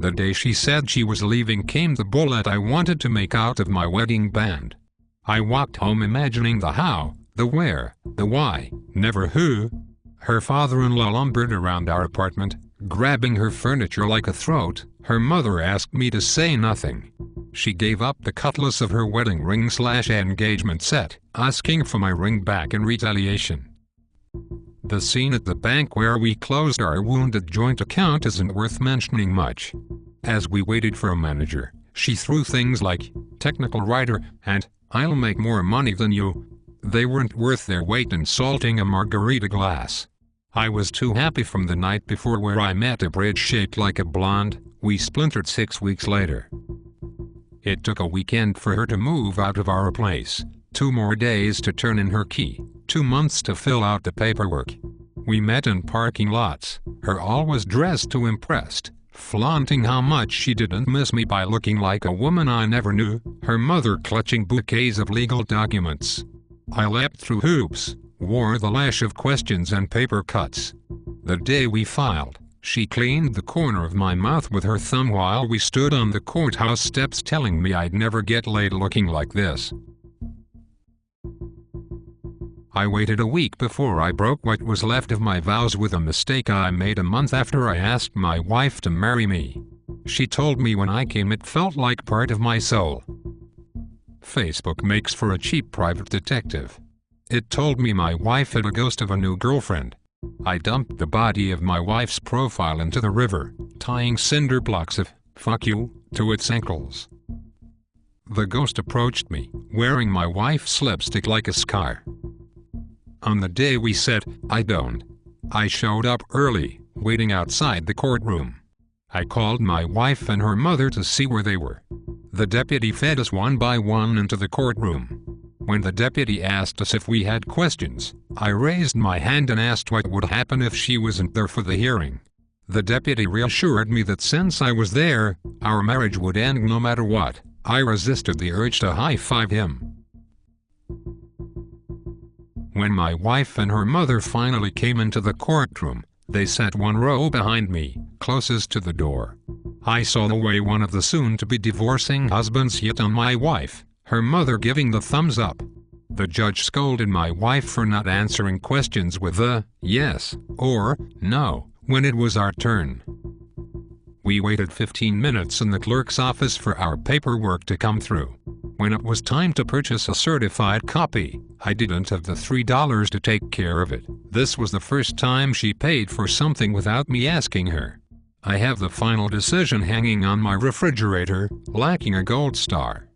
The day she said she was leaving came the bullet I wanted to make out of my wedding band. I walked home imagining the how, the where, the why, never who. Her father-in-law lumbered around our apartment, grabbing her furniture like a throat. Her mother asked me to say nothing. She gave up the cutlass of her wedding ring/engagement set, asking for my ring back in retaliation. The scene at the bank where we closed our wounded joint account isn't worth mentioning much. As we waited for a manager, she threw things like, "technical writer," and, "I'll make more money than you." They weren't worth their weight in salting a margarita glass. I was too happy from the night before where I met a bridge shaped like a blonde. We splintered 6 weeks later. It took a weekend for her to move out of our place, 2 more days to turn in her key, 2 months to fill out the paperwork. We met in parking lots, her always dressed to impress, flaunting how much she didn't miss me by looking like a woman I never knew, her mother clutching bouquets of legal documents. I leapt through hoops, wore the lash of questions and paper cuts. The day we filed, she cleaned the corner of my mouth with her thumb while we stood on the courthouse steps telling me I'd never get laid looking like this. I waited a week before I broke what was left of my vows with a mistake I made a month after I asked my wife to marry me. She told me when I came it felt like part of my soul. Facebook makes for a cheap private detective. It told me my wife had a ghost of a new girlfriend. I dumped the body of my wife's profile into the river, tying cinder blocks of "fuck you" to its ankles. The ghost approached me, wearing my wife's lipstick like a scar. On the day we said, "I don't," I showed up early, waiting outside the courtroom. I called my wife and her mother to see where they were. The deputy fed us one by one into the courtroom. When the deputy asked us if we had questions, I raised my hand and asked what would happen if she wasn't there for the hearing. The deputy reassured me that since I was there, our marriage would end no matter what. I resisted the urge to high-five him. When my wife and her mother finally came into the courtroom, they sat 1 row behind me, closest to the door. I saw the way one of the soon-to-be divorcing husbands hit on my wife, her mother giving the thumbs up. The judge scolded my wife for not answering questions with a "yes" or "no" when it was our turn. We waited 15 minutes in the clerk's office for our paperwork to come through. When it was time to purchase a certified copy, I didn't have the $3 to take care of it. This was the first time she paid for something without me asking her. I have the final decision hanging on my refrigerator, lacking a gold star.